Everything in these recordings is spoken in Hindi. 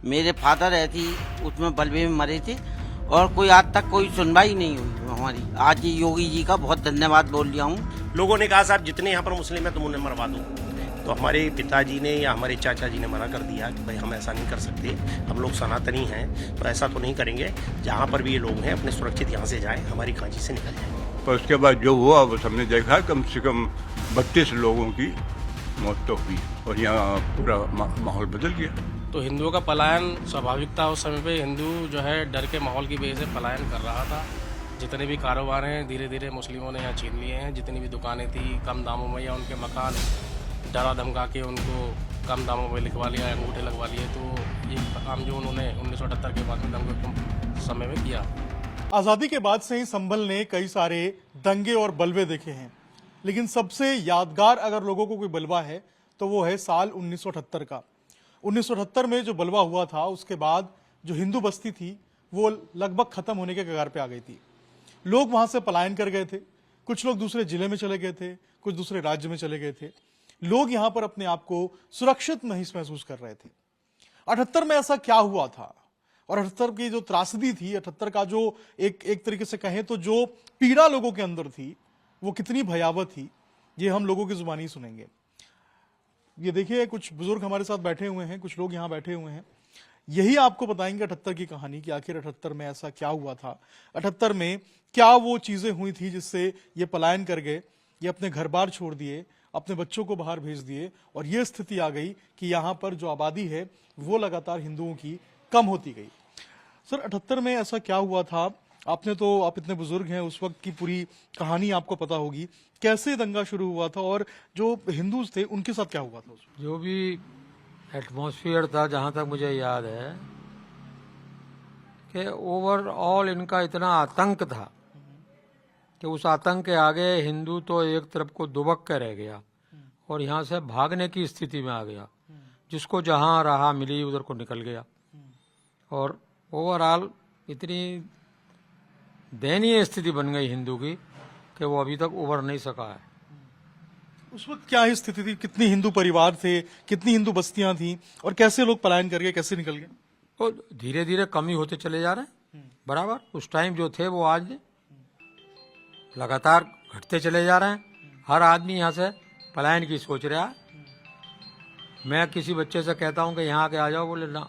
मेरे फादर ऐसी उसमें बलवे में मरे थे और कोई आज तक कोई सुनवाई नहीं हुई हमारी। आज ये योगी जी का बहुत धन्यवाद बोल लिया हूँ। लोगों ने कहा साहब जितने यहाँ पर मुस्लिम हैं तुम उन्हें मरवा दो, तो हमारे पिताजी ने या हमारे चाचा जी ने मना कर दिया कि भाई हम ऐसा नहीं कर सकते, हम लोग सनातनी हैं तो ऐसा तो नहीं करेंगे। जहाँ पर भी ये लोग हैं अपने सुरक्षित यहाँ से जाएं, हमारी कांची से निकल जाएं। पर उसके बाद जो हुआ वो हमने देखा कम से कम 32 लोगों की मौत तो हुई और यहाँ पूरा माहौल बदल गया। तो हिंदुओं का पलायन स्वाभाविक था। उस समय पे हिंदू जो है डर के माहौल की वजह से पलायन कर रहा था। जितने भी कारोबार हैं धीरे धीरे मुस्लिमों ने यहाँ छीन लिए हैं। जितनी भी दुकानें थी कम दामों में या उनके मकान डरा धमका के उनको कम दामों में लिखवा लिया, अंगूठे लगवा लिए। तो ये काम जो उन्होंने 1978 के बाद में दंगे के समय में किया। आज़ादी के बाद से ही संभल ने कई सारे दंगे और बलवे देखे हैं, लेकिन सबसे यादगार अगर लोगों को कोई बलवा है तो वो है साल 1978 का। 1978 में जो बलवा हुआ था उसके बाद जो हिंदू बस्ती थी वो लगभग खत्म होने के कगार पे आ गई थी। लोग वहां से पलायन कर गए थे, कुछ लोग दूसरे जिले में चले गए थे, कुछ दूसरे राज्य में चले गए थे। लोग यहां पर अपने आप को सुरक्षित नहीं महसूस कर रहे थे। 78 में ऐसा क्या हुआ था और 78 की जो त्रासदी थी, 78 का जो एक तरीके से कहें तो जो पीड़ा लोगों के अंदर थी वो कितनी भयावह थी, ये हम लोगों की जुबानी सुनेंगे। ये देखिए कुछ बुजुर्ग हमारे साथ बैठे हुए हैं, कुछ लोग यहाँ बैठे हुए हैं, यही आपको बताएंगे 78 की कहानी कि आखिर 78 में ऐसा क्या हुआ था, 78 में क्या वो चीजें हुई थी जिससे ये पलायन कर गए, ये अपने घर बार छोड़ दिए, अपने बच्चों को बाहर भेज दिए और ये स्थिति आ गई कि यहाँ पर जो आबादी है वो लगातार हिंदुओं की कम होती गई। सर 78 में ऐसा क्या हुआ था? आप इतने बुजुर्ग हैं, उस वक्त की पूरी कहानी आपको पता होगी, कैसे दंगा शुरू हुआ था और जो हिंदूज थे उनके साथ क्या हुआ था? जो भी एटमॉस्फेयर था, जहाँ तक मुझे याद है कि ओवरऑल इनका इतना आतंक था कि उस आतंक के आगे हिंदू तो एक तरफ को दुबक कर रह गया और यहाँ से भागने की स्थिति में आ गया। जिसको जहाँ राह मिली उधर को निकल गया और ओवरऑल इतनी दयनीय स्थिति बन गई हिंदू की कि वो अभी तक उभर नहीं सका है। उस वक्त क्या ही स्थिति थी? कितनी हिंदू परिवार थे, कितनी हिंदू बस्तियां थी और कैसे लोग पलायन कर गए, कैसे निकल गए? तो धीरे धीरे कमी होते चले जा रहे हैं। बराबर उस टाइम जो थे वो आज लगातार घटते चले जा रहे हैं। हर आदमी यहाँ से पलायन की सोच रहा है। मैं किसी बच्चे से कहता हूँ कि यहाँ आके आ जाओ, बोले ना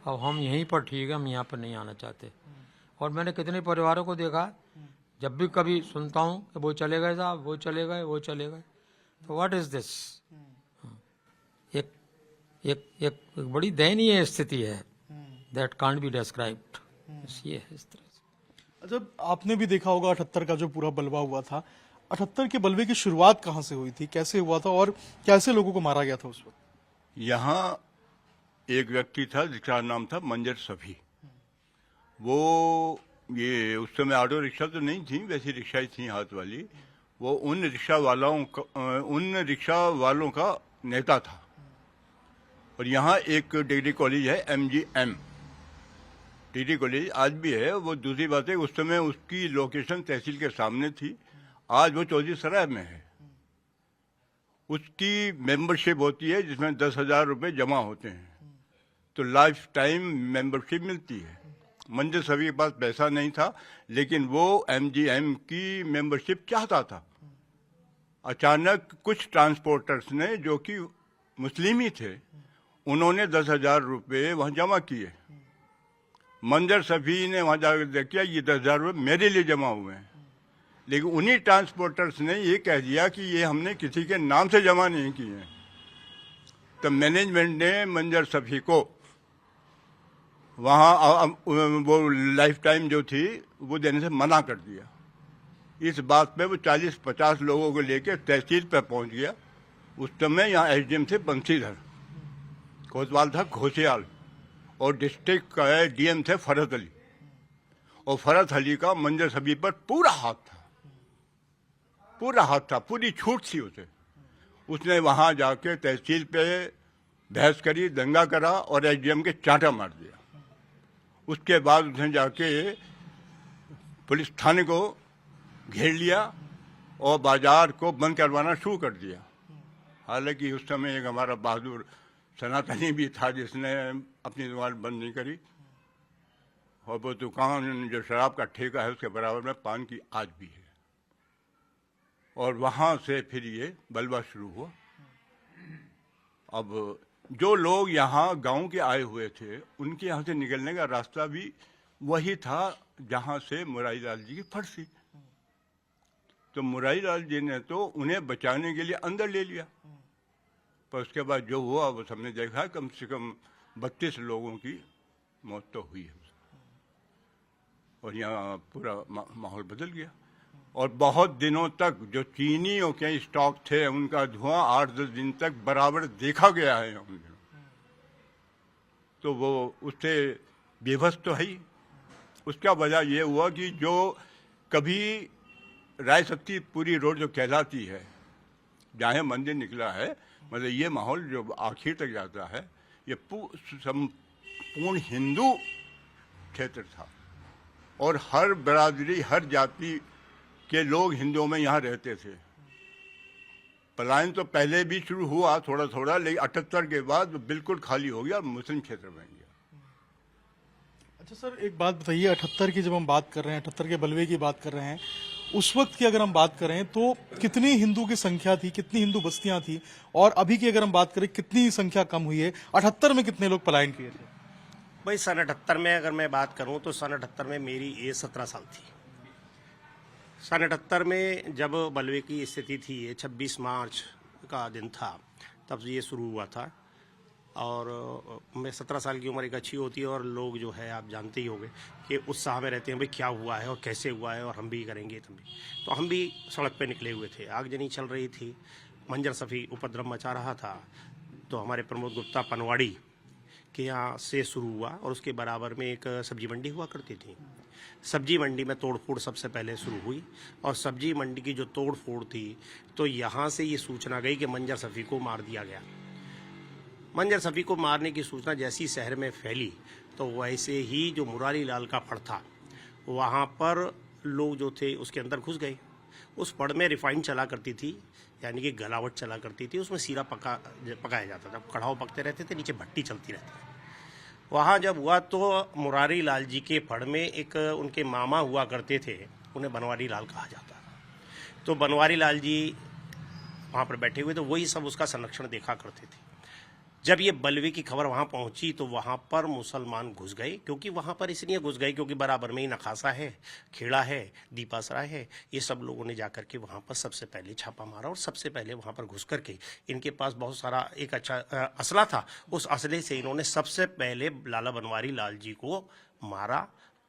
अब हम यहीं पर ठीक है, हम यहाँ पर नहीं आना चाहते। और मैंने कितने परिवारों को देखा, जब भी कभी सुनता हूँ कि वो चले गए साहब, वो चले गए, वो चले गए, तो व्हाट इज दिस? एक एक एक बड़ी दयनीय स्थिति है, दैट कांट बी डिस्क्राइब्ड। ये है इस तरह से। जब आपने भी देखा होगा 78 का जो पूरा बलवा हुआ था, 78 के बलवे की शुरुआत कहाँ से हुई थी, कैसे हुआ था और कैसे लोगों को मारा गया था उस वक्त? यहाँ एक व्यक्ति था जिसका नाम था मंजर सफी। वो ये उस समय ऑटो रिक्शा तो नहीं थी, वैसी रिक्शा ही थी हाथ वाली। वो उन रिक्शा वालों का नेता था। और यहाँ एक डिग्री कॉलेज है MGM डिग्री कॉलेज, आज भी है। वो दूसरी बात है उस समय उसकी लोकेशन तहसील के सामने थी, आज वो चौधरी सराय में है। उसकी मेंबरशिप होती है जिसमें 10,000 रुपये जमा होते हैं, तो लाइफ टाइम मेंबरशिप मिलती है। मंजर सभी के पास पैसा नहीं था, लेकिन वो MGM की मेंबरशिप चाहता था। अचानक कुछ ट्रांसपोर्टर्स ने, जो कि मुस्लिम ही थे, उन्होंने 10,000 रुपये वहाँ जमा किए। मंजर सभी ने वहाँ जाकर देखा ये 10,000 रुपये मेरे लिए जमा हुए हैं, लेकिन उन्हीं ट्रांसपोर्टर्स ने ये कह दिया कि ये हमने किसी के नाम से जमा नहीं किए। तो मैनेजमेंट ने मंजर सफी को वहाँ वो लाइफ टाइम जो थी वो देने से मना कर दिया। इस बात पे वो 40-50 लोगों को लेकर तहसील पे पहुँच गया। उस समय यहाँ SDM थे बंसीधर, कोतवाल था घोषियाल और डिस्ट्रिक्ट का DM थे फरहत अली। और फरहत अली का मंजर सभी पर पूरा हाथ था, पूरी छूट थी उसे। उसने वहाँ जाके तहसील पे बहस करी, दंगा करा और SDM के चांटा मार दिया। उसके बाद उसने जाके पुलिस थाने को घेर लिया और बाजार को बंद करवाना शुरू कर दिया। हालांकि उस समय एक हमारा बहादुर सनातनी भी था जिसने अपनी दुकान बंद नहीं करी, और वो दुकान जो शराब का ठेका है उसके बराबर में पान की आज भी है। और वहाँ से फिर ये बलवा शुरू हुआ। अब जो लोग यहाँ गांव के आए हुए थे उनके यहाँ से निकलने का रास्ता भी वही था जहाँ से मुरारी लाल जी की फर्सी। तो मुरारी लाल जी ने तो उन्हें बचाने के लिए अंदर ले लिया, पर उसके बाद जो हुआ वो सबने देखा, कम से कम 32 लोगों की मौत तो हुई है, और यहाँ पूरा माहौल बदल गया। और बहुत दिनों तक जो चीनियों के स्टॉक थे उनका धुआं 8-10 दिन तक बराबर देखा गया है उन दिनों। तो वो उससे बेबस तो है ही। उसका वजह ये हुआ कि जो कभी राय शक्ति पूरी रोड जो कहलाती है, जहाँ मंदिर निकला है, मतलब ये माहौल जो आखिर तक जाता है, ये संपूर्ण हिंदू क्षेत्र था, और हर बिरादरी हर जाति के लोग हिंदुओं में यहाँ रहते थे। पलायन तो पहले भी शुरू हुआ थोड़ा थोड़ा, लेकिन 78 के बाद बिल्कुल खाली हो गया और मुस्लिम क्षेत्र बन गया। अच्छा सर, एक बात बताइए, 78 की जब हम बात कर रहे हैं, 78 के बलवे की बात कर रहे हैं, उस वक्त की अगर हम बात करें तो कितनी हिंदू की संख्या थी, कितनी हिंदू बस्तियां थी, और अभी की अगर हम बात करें कितनी संख्या कम हुई है? 78 में कितने लोग पलायन किए थे? भाई सन 78 में अगर मैं बात करूं तो सन 78 में मेरी एज 17 साल थी। सन 78 में जब बलवे की स्थिति थी, ये 26 मार्च का दिन था, तब ये शुरू हुआ था। और मैं 17 साल की उम्र एक अच्छी होती है, और लोग जो है आप जानते ही होंगे कि उत्साह में रहते हैं, भाई क्या हुआ है और कैसे हुआ है और हम भी करेंगे तब भी। तो हम भी सड़क पे निकले हुए थे, आगजनी चल रही थी, मंजर सफ़ी उपद्रव मचा रहा था। तो हमारे प्रमोद गुप्ता पनवाड़ी के यहाँ से शुरू हुआ, और उसके बराबर में एक सब्जी मंडी हुआ करती थी। सब्जी मंडी में तोड़फोड़ सबसे पहले शुरू हुई, और सब्जी मंडी की जो तोड़फोड़ थी, तो यहाँ से ये सूचना गई कि मंजर सफ़ी को मार दिया गया। मंजर सफ़ी को मारने की सूचना जैसी शहर में फैली, तो वैसे ही जो मुरारी लाल का फड़ था, वहाँ पर लोग जो थे उसके अंदर घुस गए। उस फड़ में रिफाइंड चला करती थी, यानी कि गलावट चला करती थी, उसमें सीरा पकाया जाता था, कढ़ाव पकते रहते थे, नीचे भट्टी चलती रहती थी। वहाँ जब हुआ तो मुरारी लाल जी के फड़ में एक उनके मामा हुआ करते थे, उन्हें बनवारी लाल कहा जाता था। तो बनवारी लाल जी वहाँ पर बैठे हुए, तो वही सब उसका संरक्षण देखा करते थे। जब ये बलवे की खबर वहाँ पहुँची तो वहाँ पर मुसलमान घुस गए, क्योंकि वहाँ पर इसलिए घुस गए क्योंकि बराबर में ही नखासा है, खेड़ा है, दीपासराय है। ये सब लोगों ने जाकर के वहाँ पर सबसे पहले छापा मारा, और सबसे पहले वहाँ पर घुस करके इनके पास बहुत सारा एक अच्छा असला था, उस असले से इन्होंने सबसे पहले लाला बनवारी लाल जी को मारा,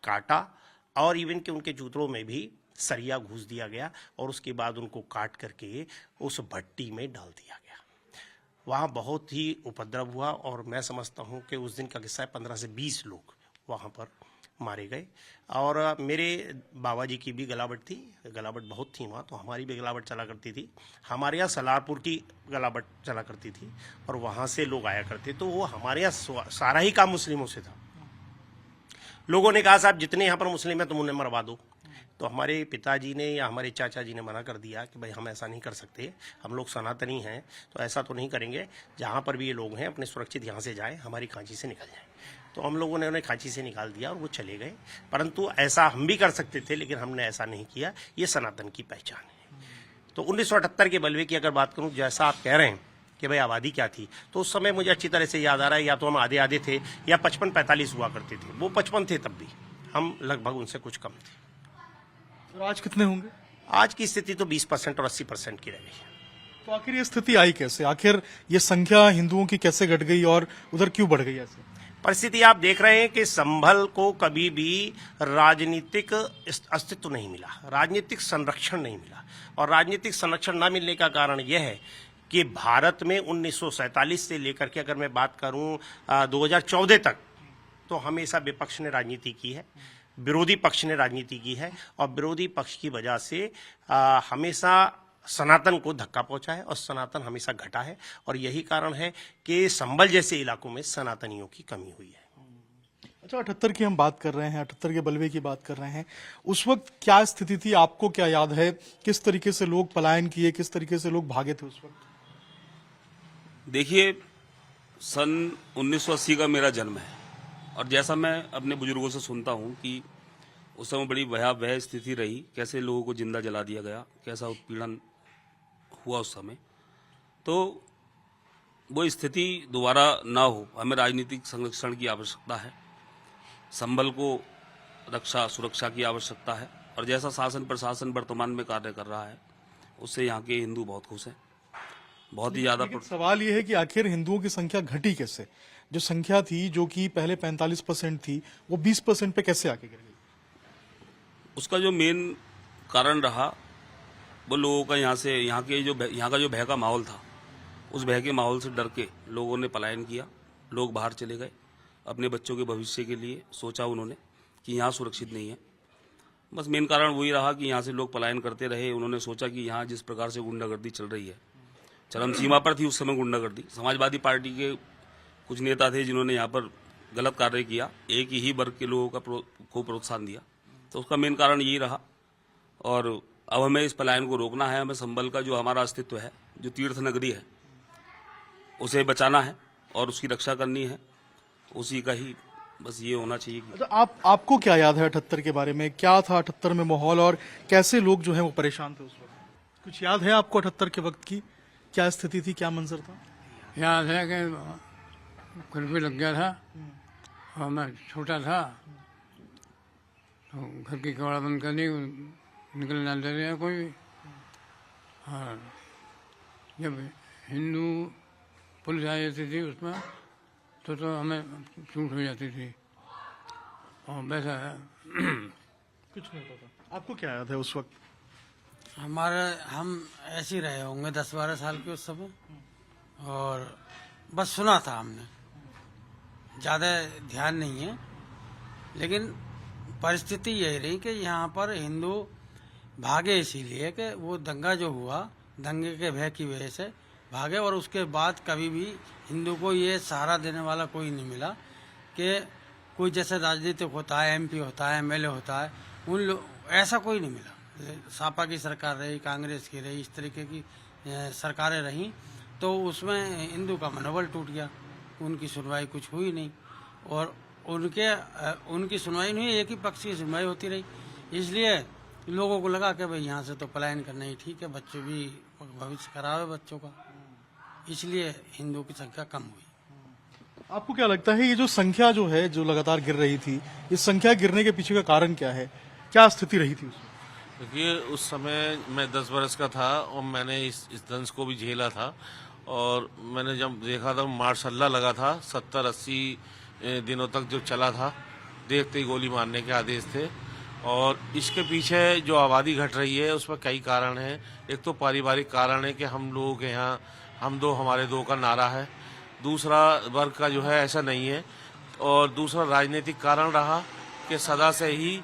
काटा, और इवन के उनके जूतों में भी सरिया घुस दिया गया, और उसके बाद उनको काट करके उस भट्टी में डाल दिया गया। वहाँ बहुत ही उपद्रव हुआ, और मैं समझता हूँ कि उस दिन का किस्सा है 15 से 20 लोग वहाँ पर मारे गए। और मेरे बाबा जी की भी गलावट थी, गलावट बहुत थी वहाँ, तो हमारी भी गलावट चला करती थी। हमारे यहाँ सलारपुर की गलावट चला करती थी, और वहाँ से लोग आया करते, तो वो हमारे यहाँ सारा ही काम मुस्लिमों से था। लोगों ने कहा साहब जितने यहाँ पर मुस्लिम हैं तुम उन्हें मरवा दो। तो हमारे पिताजी ने या हमारे चाचा जी ने मना कर दिया कि भाई हम ऐसा नहीं कर सकते, हम लोग सनातनी हैं, तो ऐसा तो नहीं करेंगे। जहाँ पर भी ये लोग हैं अपने सुरक्षित यहाँ से जाएं, हमारी खांची से निकल जाएं। तो हम लोगों ने उन्हें खांची से निकाल दिया और वो चले गए। परंतु ऐसा हम भी कर सकते थे, लेकिन हमने ऐसा नहीं किया। ये सनातन की पहचान है। तो 1978 के बलवे की अगर बात करूँ, जैसा आप कह रहे हैं कि भाई आबादी क्या थी, तो उस समय मुझे अच्छी तरह से याद आ रहा है, या तो हम आधे आधे थे या 55-45 हुआ करते थे। वो 55 थे तब भी, हम लगभग उनसे कुछ कम थे। तो आज कितने होंगे? आज की स्थिति तो 20% और 80% की रह गई है। तो आखिर ये स्थिति आई कैसे? आखिर ये संख्या हिंदुओं की कैसे घट गई और उधर क्यों बढ़ गई ऐसे? परिस्थिति आप देख रहे हैं कि संभल को कभी भी राजनीतिक अस्तित्व नहीं मिला, राजनीतिक संरक्षण नहीं मिला। और राजनीतिक संरक्षण न मिलने का कारण यह है कि भारत में 1947 से लेकर के अगर मैं बात करूं 2014 तक, तो हमेशा विपक्ष ने राजनीति की है, विरोधी पक्ष ने राजनीति की है, और विरोधी पक्ष की वजह से हमेशा सनातन को धक्का पहुंचा है, और सनातन हमेशा घटा है। और यही कारण है कि संभल जैसे इलाकों में सनातनियों की कमी हुई है। अच्छा, 78 की हम बात कर रहे हैं, 78 के बलवे की बात कर रहे हैं। उस वक्त क्या स्थिति थी, आपको क्या याद है? किस तरीके से लोग पलायन किए, किस तरीके से लोग भागे थे उस वक्त? देखिए, सन 1980 का मेरा जन्म है और जैसा मैं अपने बुजुर्गों से सुनता हूँ कि उस समय बड़ी भयावह स्थिति रही, कैसे लोगों को जिंदा जला दिया गया, कैसा उत्पीड़न हुआ उस समय। तो वो स्थिति दोबारा ना हो, हमें राजनीतिक संरक्षण की आवश्यकता है, संबल को रक्षा सुरक्षा की आवश्यकता है और जैसा शासन प्रशासन वर्तमान में कार्य कर रहा है उससे यहाँ के हिंदू बहुत खुश हैं, बहुत ही ज्यादा। लेकिन सवाल यह है कि आखिर हिंदुओं की संख्या घटी कैसे? जो संख्या थी, जो कि पहले 45% थी, वो 20% पे कैसे आके गिर गई? उसका जो मेन कारण रहा वो लोगों का यहाँ का जो भय का माहौल था, उस भय के माहौल से डर के लोगों ने पलायन किया, लोग बाहर चले गए, अपने बच्चों के भविष्य के लिए सोचा उन्होंने कि यहाँ सुरक्षित नहीं है। बस मेन कारण वही रहा कि यहाँ से लोग पलायन करते रहे। उन्होंने सोचा कि यहाँ जिस प्रकार से गुंडागर्दी चल रही है, चरम सीमा पर थी उस समय गुंडागर्दी, समाजवादी पार्टी के कुछ नेता थे जिन्होंने यहाँ पर गलत कार्य किया, एक ही वर्ग के लोगों को प्रोत्साहन दिया, तो उसका मेन कारण यही रहा। और अब हमें इस पलायन को रोकना है, हमें संबल का जो हमारा अस्तित्व है, जो तीर्थ नगरी है, उसे बचाना है और उसकी रक्षा करनी है, उसी का ही बस ये होना चाहिए। अच्छा, आपको क्या याद है 78 के बारे में? क्या था 78 में माहौल और कैसे लोग जो हैं वो परेशान थे उस वक्त? कुछ याद है आपको 78 के वक्त की क्या स्थिति थी, क्या मंजर था? याद है कि कर्फ्यू लग गया था और मैं छोटा था, तो घर की कबाड़ा बंद कर दी, निकलने ना दे रहे कोई भी। और जब हिंदू पुलिस आ जाती थी उसमें तो हमें छूट हो जाती थी और वैसा कुछ नहीं होता था। आपको क्या याद है उस वक्त? हम ऐसे ही रहे होंगे 10-12 साल के उस समय, और बस सुना था हमने, ज़्यादा ध्यान नहीं है। लेकिन परिस्थिति यही रही कि यहाँ पर हिंदू भागे इसीलिए कि वो दंगा जो हुआ, दंगे के भय की वजह से भागे, और उसके बाद कभी भी हिंदू को ये सहारा देने वाला कोई नहीं मिला कि कोई जैसे राजनीतिक होता है, एमपी होता है, एमएलए होता है, ऐसा कोई नहीं मिला। सापा की सरकार रही, कांग्रेस की रही, इस तरीके की सरकारें रहीं, तो उसमें हिंदू का मनोबल टूट गया, उनकी सुनवाई कुछ हुई नहीं, और उनकी सुनवाई नहीं, एक ही पक्ष की सुनवाई होती रही। इसलिए लोगों को लगा कि भाई यहाँ से तो पलायन करना ही ठीक है, बच्चे भी भविष्य खराब है बच्चों का, इसलिए हिंदुओं की संख्या कम हुई। आपको क्या लगता है ये जो संख्या जो है, जो लगातार गिर रही थी, इस संख्या गिरने के पीछे का कारण क्या है? क्या स्थिति रही थी उसमें? देखिए, उस समय मैं 10 वर्ष का था और मैंने इस दंश को भी झेला था, और मैंने जब देखा था मार्शल लॉ लगा था, 70-80 दिनों तक जो चला था, देखते ही गोली मारने के आदेश थे। और इसके पीछे जो आबादी घट रही है उसमें कई कारण हैं। एक तो पारिवारिक कारण है कि हम लोगों के यहाँ हम दो हमारे दो का नारा है, दूसरा वर्ग का जो है ऐसा नहीं है, और दूसरा राजनीतिक कारण रहा कि सदा से ही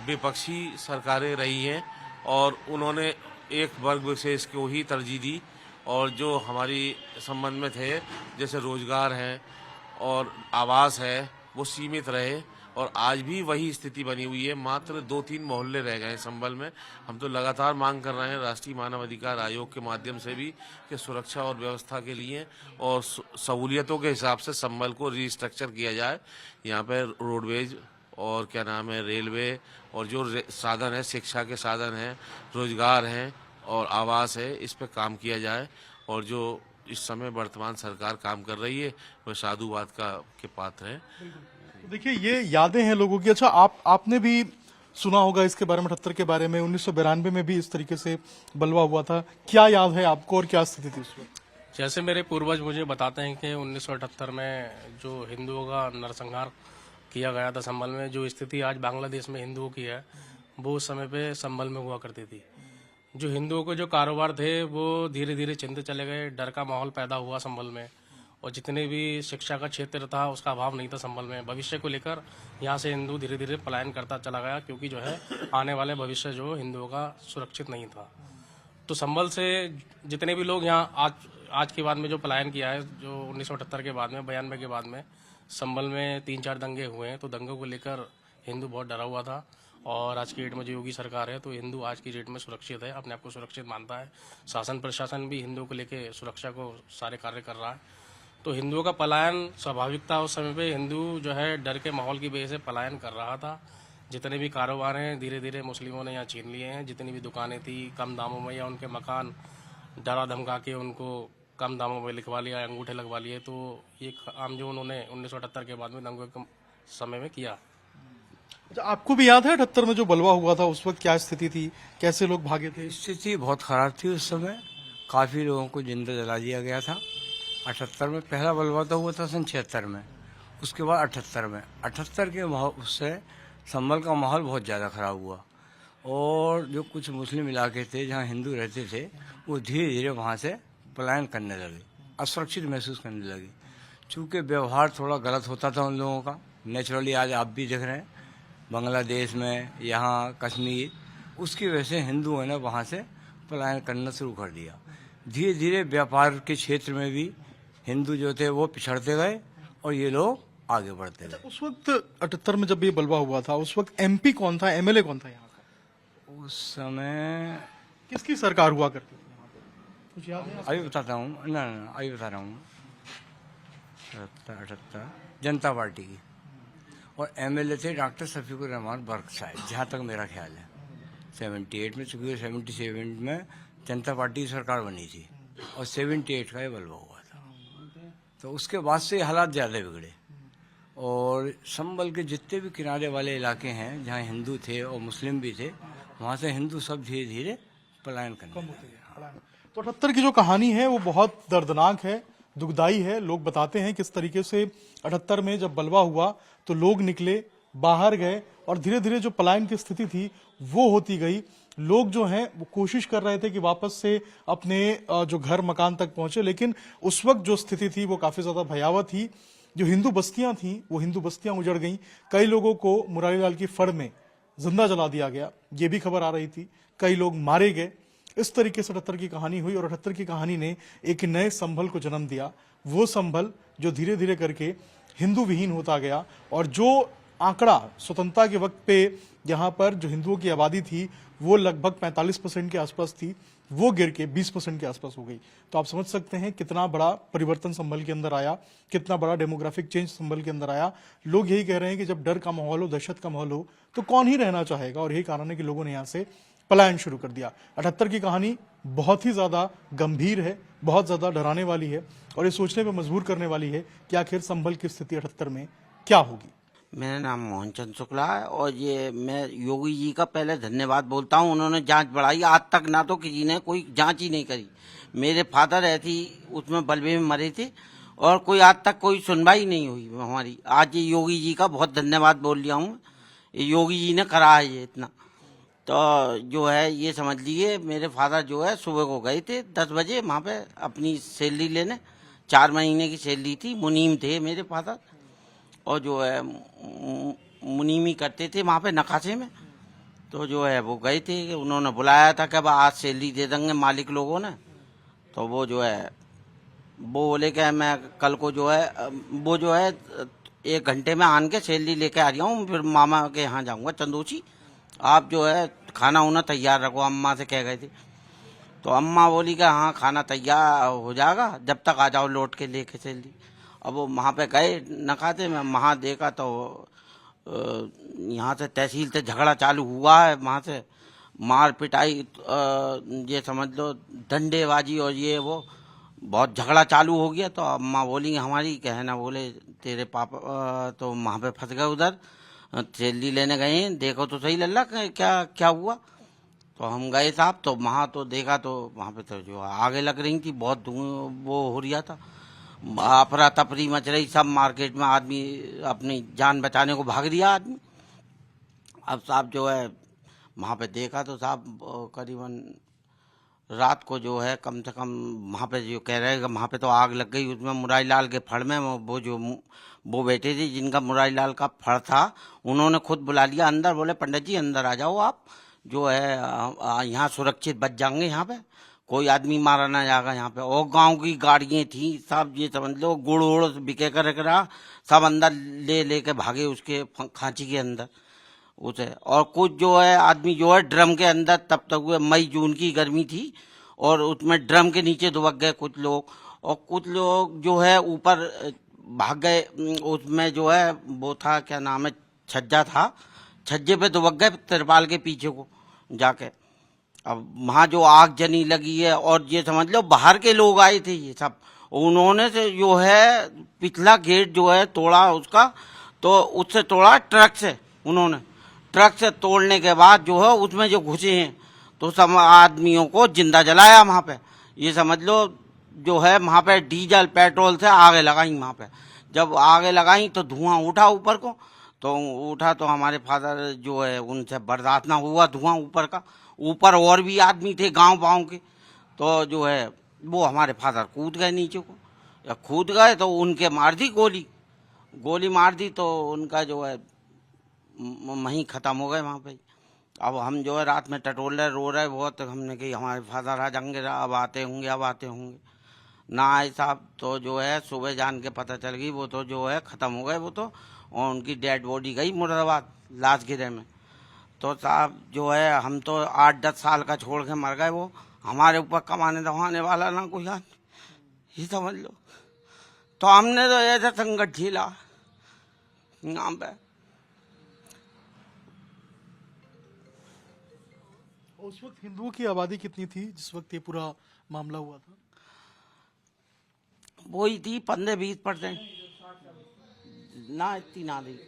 विपक्षी सरकारें रही हैं और उन्होंने एक वर्ग विशेष को ही तरजीह दी, और जो हमारी संबंध में थे जैसे रोजगार है और आवास है वो सीमित रहे, और आज भी वही स्थिति बनी हुई है। मात्र 2-3 मोहल्ले रह गए हैं संभल में। हम तो लगातार मांग कर रहे हैं राष्ट्रीय मानव अधिकार आयोग के माध्यम से भी कि सुरक्षा और व्यवस्था के लिए और सहूलियतों के हिसाब से संभल को रिस्ट्रक्चर किया जाए। यहाँ पर रोडवेज और क्या नाम है रेलवे और जो साधन है, शिक्षा के साधन हैं, रोजगार हैं और आवास है, इस पे काम किया जाए। और जो इस समय वर्तमान सरकार काम कर रही है वह साधुवाद के पात्र है। देखिए, ये यादें हैं लोगों की। अच्छा, आपने भी सुना होगा इसके बारे में, 78 के बारे में। 1992 में भी इस तरीके से बलवा हुआ था। क्या याद है आपको और क्या स्थिति थी उसमें? जैसे मेरे पूर्वज मुझे बताते हैं कि 1978 में जो हिंदुओं का नरसंहार किया गया था संभल में, जो स्थिति आज बांग्लादेश में हिंदुओं की है वो उस समय पे संभल में हुआ करती थी। जो हिंदुओं के जो कारोबार थे वो धीरे धीरे छिनते चले गए, डर का माहौल पैदा हुआ संभल में, और जितने भी शिक्षा का क्षेत्र था उसका अभाव नहीं था संभल में। भविष्य को लेकर यहाँ से हिंदू धीरे धीरे पलायन करता चला गया, क्योंकि जो है आने वाले भविष्य जो हिंदुओं का सुरक्षित नहीं था। तो संभल से जितने भी लोग यहाँ आज के बाद में जो पलायन किया है, जो 1978 के बाद में, 92 के बाद में संभल में 3-4 दंगे हुए हैं, तो दंगों को लेकर हिंदू बहुत डरा हुआ था। और आज की डेट में जो योगी सरकार है, तो हिंदू आज की डेट में सुरक्षित है, अपने आप को सुरक्षित मानता है। शासन प्रशासन भी हिंदुओं को लेकर सुरक्षा को सारे कार्य कर रहा है। तो हिंदुओं का पलायन स्वाभाविक था। उस समय पे हिंदू जो है डर के माहौल की वजह से पलायन कर रहा था। जितने भी कारोबार हैं धीरे धीरे मुस्लिमों ने यहाँ छीन लिए हैं। जितनी भी दुकानें थी कम दामों में या उनके मकान डरा धमका के उनको कम दामों में लिखवा लिया, अंगूठे लगवा लिए। तो ये काम जो उन्होंने 1978 के बाद में दंगों के समय में किया। अच्छा, आपको भी याद है 78 में जो बलवा हुआ था उस वक्त क्या स्थिति थी, कैसे लोग भागे थे? स्थिति बहुत खराब थी उस समय। काफी लोगों को जिंदा जला दिया गया था 78 में। पहला बलवा तो हुआ था सन 76 में, उसके बाद 78 में। 78 के उससे संभल का माहौल बहुत ज़्यादा खराब हुआ और जो कुछ मुस्लिम इलाके थे जहाँ हिंदू रहते थे वो धीरे धीरे वहाँ से पलायन करने लगे, असुरक्षित महसूस करने लगे। चूँकि व्यवहार थोड़ा गलत होता था उन लोगों का, नेचुरली आज आप भी देख रहे हैं बांग्लादेश में, यहाँ कश्मीर, उसकी वजह से हिंदुओं ने वहाँ से पलायन करना शुरू कर दिया। धीरे धीरे व्यापार के क्षेत्र में भी हिंदू जो थे वो पिछड़ते गए और ये लोग आगे बढ़ते गए। उस वक्त 78 में जब ये बलवा हुआ था उस वक्त एमपी कौन था, एमएलए कौन था यहाँ का? उस समय किसकी सरकार हुआ करती थी यहाँ पे, कुछ याद है? अभी बताता हूँ, ना अभी बता रहा हूँ। 78 जनता पार्टी की, और एमएलए थे डॉक्टर शफीकुर रहमान बर्क साहब, जहाँ तक मेरा ख्याल है। 78 में, चूंकि 77 में जनता पार्टी की सरकार बनी थी और 78 का ये बलवा हुआ था। तो उसके बाद से हालात ज़्यादा बिगड़े और संभल के जितने भी किनारे वाले इलाके हैं जहाँ हिंदू थे और मुस्लिम भी थे, वहाँ से हिंदू सब धीरे धीरे पलायन करने लगे। तो 78 की जो कहानी है वो बहुत दर्दनाक है, दुखदाई है। लोग बताते हैं किस तरीके से 78 में जब बलवा हुआ तो लोग निकले, बाहर गए और धीरे धीरे जो पलायन की स्थिति थी वो होती गई। लोग जो हैं वो कोशिश कर रहे थे कि वापस से अपने जो घर मकान तक पहुंचे, लेकिन उस वक्त जो स्थिति थी वो काफी ज्यादा भयावह थी। जो हिंदू बस्तियां थी वो हिंदू बस्तियां उजड़ गईं। कई लोगों को मुरारी लाल की फड़ में जिंदा जला दिया गया, ये भी खबर आ रही थी। कई लोग मारे गए। इस तरीके से 78 की कहानी हुई और 78 की कहानी ने एक नए संभल को जन्म दिया। वो संभल जो धीरे धीरे करके हिंदू विहीन होता गया और जो आंकड़ा स्वतंत्रता के वक्त पे यहाँ पर जो हिंदुओं की आबादी थी वो लगभग 45% के आसपास थी, वो गिर के 20% के आसपास हो गई। तो आप समझ सकते हैं कितना बड़ा परिवर्तन संभल के अंदर आया, कितना बड़ा डेमोग्राफिक चेंज संभल के अंदर आया। लोग यही कह रहे हैं कि जब डर का माहौल हो, दहशत का माहौल हो तो कौन ही रहना चाहेगा, और यही कारण है कि लोगों ने यहाँ से पलायन शुरू कर दिया। 78 की कहानी बहुत ही ज्यादा गंभीर है, बहुत ज्यादा डराने वाली है और ये सोचने पर मजबूर करने वाली है कि आखिर संभल की स्थिति 78 में क्या होगी। मेरा नाम मोहन चंद शुक्ला है और ये मैं योगी जी का पहले धन्यवाद बोलता हूँ। उन्होंने जांच बढ़ाई, आज तक ना तो किसी ने कोई जांच ही नहीं करी। मेरे फादर ऐसी उसमें बलवे में मरे थे और कोई आज तक कोई सुनवाई नहीं हुई हमारी। आज ये योगी जी का बहुत धन्यवाद बोल लिया हूँ, योगी जी ने करा है ये इतना। तो जो है ये समझ लीजिए मेरे फादर जो है सुबह को गए थे 10 बजे वहाँ पे अपनी सैलरी लेने, 4 महीने की सैलरी थी। मुनीम थे मेरे फादर और जो है मुनीमी करते थे वहाँ पे नकाशे में। तो जो है वो गए थे, उन्होंने बुलाया था कि अब आज सैलरी दे देंगे मालिक लोगों ने। तो वो जो है वो बोले कि मैं कल को जो है वो जो है 1 घंटे में आन के सैलरी लेके आ रहा हूँ, फिर मामा के यहाँ जाऊँगा चंदोची, आप जो है खाना उना तैयार रखो, अम्मा से कह गए थे। तो अम्मा बोली कि हाँ खाना तैयार हो जाएगा, जब तक आ जाओ लौट के लेके सैलरी। अब वो वहाँ पे गए नखाते में, वहाँ देखा तो यहाँ से तहसील से झगड़ा चालू हुआ है, वहाँ से मार पिटाई, ये समझ लो डंडेबाजी और ये वो बहुत झगड़ा चालू हो गया। तो अम्मा बोली हमारी कहना, बोले तेरे पापा तो वहाँ पे फंस गए, उधर सैलरी लेने गए हैं, देखो तो सही लल्ला क्या क्या हुआ। तो हम गए साहब, तो वहाँ तो देखा तो वहाँ पे तो जो आगे लग रही थी, बहुत वो हो रहा था, अफरा तफरी मच रही, सब मार्केट में आदमी अपनी जान बचाने को भाग रहा आदमी। अब साहब जो है वहाँ पे देखा तो साहब करीबन रात को जो है कम से कम वहाँ पे जो कह रहे हैं कि वहाँ पे तो आग लग गई। उसमें मुरारी लाल के फड़ में वो जो वो बैठे थे जिनका मुरारी लाल का फड़ था, उन्होंने खुद बुला लिया अंदर, बोले पंडित जी अंदर आ जाओ, आप जो है यहाँ सुरक्षित बच जाएंगे, यहाँ पे कोई आदमी मारा ना जाएगा यहाँ पे। और गांव की गाड़ियाँ थी सब, ये समझ लो गुड़ उड़ बिके कर रख रहा, सब अंदर ले के भागे उसके खांची के अंदर उसे। और कुछ जो है आदमी जो है ड्रम के अंदर, तब तक हुए मई जून की गर्मी थी और उसमें ड्रम के नीचे दुबक गए कुछ लोग। और कुछ लोग जो है ऊपर भाग गए। उसमें जो है वो था, क्या नाम है, छज्जा था, छज्जे पे दुबक गए तिरपाल के पीछे को जाके। अब वहाँ जो आग जनी लगी है, और ये समझ लो बाहर के लोग आए थे ये सब, उन्होंने से जो है पिछला गेट जो है तोड़ा उसका, तो उससे तोड़ा ट्रक से, उन्होंने ट्रक से तोड़ने के बाद जो है उसमें जो घुसे हैं तो सब आदमियों को जिंदा जलाया वहाँ पे। ये समझ लो जो है वहाँ पे डीजल पेट्रोल से आगे लगाई। वहाँ पे जब आगे लगाई तो धुआं उठा ऊपर को, तो उठा तो हमारे फादर जो है उनसे बर्दाश्त ना हुआ धुआं ऊपर का। ऊपर और भी आदमी थे गांव के, तो जो है वो हमारे फादर कूद गए नीचे को। या कूद गए तो उनके मार दी गोली मार दी, तो उनका जो है वहीं ख़त्म हो गए वहाँ पे। अब हम जो है रात में टटोल रहे, रो रहे बहुत। हमने कही हमारे फादर आ जाएंगे, अब आते होंगे ना आए साहब। तो जो है सुबह जान के पता चल गई वो तो जो है ख़त्म हो गए वो तो, और उनकी डेड बॉडी गई मुरादाबाद लाशगिरे में। तो साहब जो है हम तो 8-10 साल का छोड़ के मर गए, वो हमारे ऊपर कमाने दवाने वाला ना कोई आदमी, ये समझ लो। तो हमने तो ऐसा संकट झेला यहाँ पे। उस वक्त हिंदुओं की आबादी कितनी थी जिस वक्त ये पूरा मामला हुआ था? वही थी 15-20%, ना इतनी ना थी।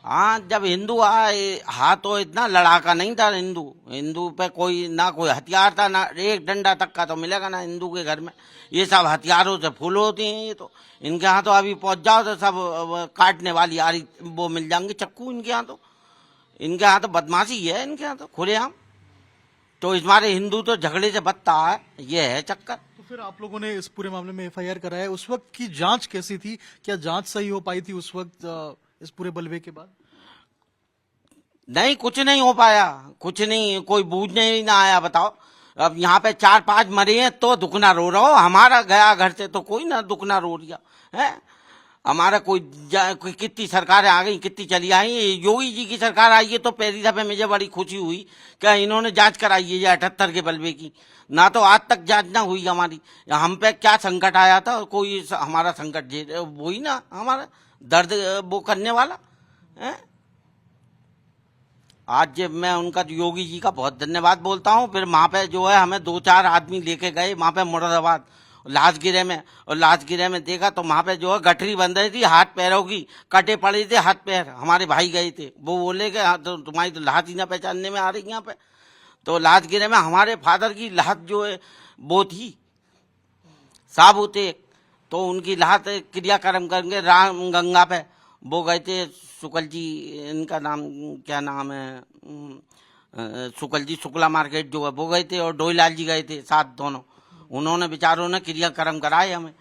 हाँ, जब हिंदू आए तो इतना लड़ाका नहीं था। हिंदू पे कोई ना कोई हथियार था, ना एक डंडा तक का तो मिलेगा ना हिंदू के घर में। ये सब हथियारों से फुल होते हैं ये तो। इनके यहाँ तो अभी पहुंच जाओ तो सब काटने वाली आरी वो मिल जाएंगे चाकू इनके यहाँ तो। इनके यहाँ तो बदमाशी है, इनके यहाँ तो खुलेआम। तो इस बारे हिंदू तो झगड़े से बचता है, ये है चक्कर। तो फिर आप लोगों ने इस पूरे मामले में FIR कराया, उस वक्त की जांच कैसी थी? क्या जांच सही हो पाई थी उस वक्त इस पूरे बलवे के बाद? नहीं, कुछ नहीं हो पाया, कुछ नहीं, कोई बूझने ही ना आया। बताओ, अब यहाँ पे 4-5 मरे हैं तो दुखना रो रहा हो। हमारा गया घर से तो कोई ना दुखना रो रिया है। हमारा कोई कितनी सरकारें आ गई, कितनी चली आई। योगी जी की सरकार आई है तो पहली दफे मुझे बड़ी खुशी हुई कि इन्होंने जांच कराई है ये 78 के बलवे की। ना तो आज तक जांच ना हुई हमारी। हम पे क्या संकट आया था, कोई हमारा संकट वही ना हमारा दर्द वो करने वाला है। आज मैं उनका योगी जी का बहुत धन्यवाद बोलता हूँ। फिर वहाँ पे जो है हमें 2-4 आदमी लेके गए वहाँ पे मुरादाबाद लाशगिरे में, और लाशगिरे में देखा तो वहाँ पे जो है गठरी बंध रही थी, हाथ पैरों की कटे पड़े थे हाथ पैर। हमारे भाई गए थे, वो बोले कि तो तुम्हारी तो लाश ही ना पहचानने में आ रही यहाँ पे। तो लाशगिरे में हमारे फादर की लाश जो है वो थी साबुत एक, तो उनकी लाश क्रियाक्रम करेंगे राम गंगा पे वो गए थे। शुक्ल जी, इनका नाम क्या नाम है, शुक्ल जी, शुक्ला मार्केट जो है वो गए थे, और डोईलाल जी गए थे साथ दोनों। उन्होंने बेचारों ने क्रियाक्रम कराए हमें।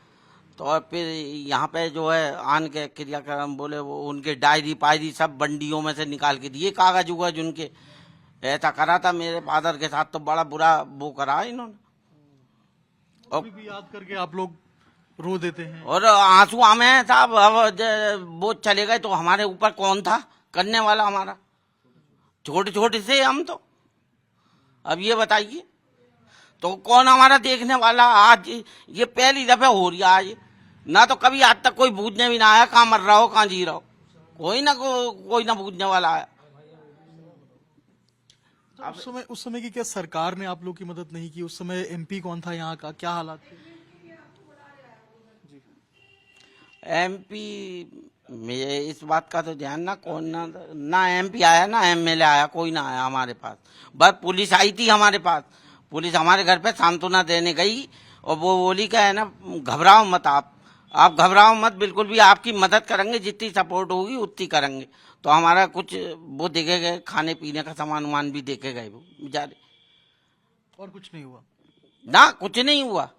तो फिर यहाँ पे जो है आन के क्रियाक्रम बोले, वो उनके डायरी पायरी सब बंडियों में से निकाल के दिए, कागज उगज उनके। ऐसा करा था मेरे फादर के साथ, तो बड़ा बुरा वो करा इन्होंने। और भी याद करके आप लोग रो देते हैं और आंसू आमे हैं साहब। अब वो चले गए तो हमारे ऊपर कौन था करने वाला? हमारा छोटे छोटे से हम तो, अब ये बताइए तो कौन हमारा देखने वाला? आज ये पहली दफे हो रही है आज, ना तो कभी आज तक कोई पूछने भी ना आया कहाँ मर रहा हो कहाँ जी रहा हो। कोई ना पूछने वाला आया। तो उस समय की क्या सरकार ने आप लोग की मदद नहीं की? उस समय MP कौन था यहाँ का, क्या हालात थे? MP मेरे इस बात का तो ध्यान ना, कौन ना MP आया ना MLA आया, कोई ना आया हमारे पास। बस पुलिस आई थी हमारे पास, पुलिस हमारे घर पे सांत्वना देने गई और वो बोली क्या है ना, घबराओ मत आप घबराओ मत, बिल्कुल भी आपकी मदद करेंगे, जितनी सपोर्ट होगी उतनी करेंगे। तो हमारा कुछ वो देखे गए, खाने पीने का सामान वामान भी देखे गए वो बेचारे। और कुछ नहीं हुआ ना, कुछ नहीं हुआ।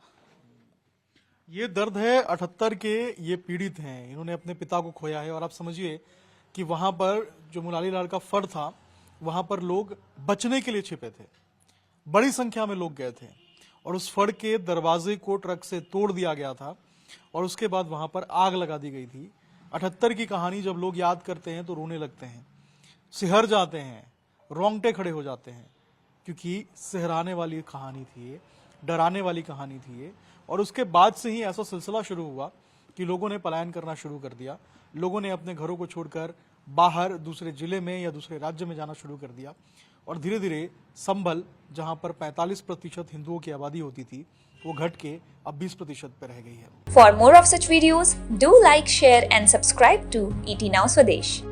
ये दर्द है 78 के, ये पीड़ित हैं, इन्होंने अपने पिता को खोया है। और आप समझिए कि वहां पर जो मुलाली लाल का फड़ था, वहां पर लोग बचने के लिए छिपे थे, बड़ी संख्या में लोग गए थे, और उस फड़ के दरवाजे को ट्रक से तोड़ दिया गया था, और उसके बाद वहां पर आग लगा दी गई थी। 78 की कहानी जब लोग याद करते हैं तो रोने लगते हैं, सिहर जाते हैं, रोंगटे खड़े हो जाते हैं, क्योंकि सिहराने वाली कहानी थी, डराने वाली कहानी थी। और उसके बाद से ही ऐसा सिलसिला शुरू हुआ कि लोगों ने पलायन करना शुरू कर दिया। लोगों ने अपने घरों को छोड़कर बाहर दूसरे जिले में या दूसरे राज्य में जाना शुरू कर दिया और धीरे धीरे संभल, जहां पर 45% हिंदुओं की आबादी होती थी, वो घट के अब 20% पे रह गई है। For more of such videos, do like, share and subscribe to ET Now Swadesh.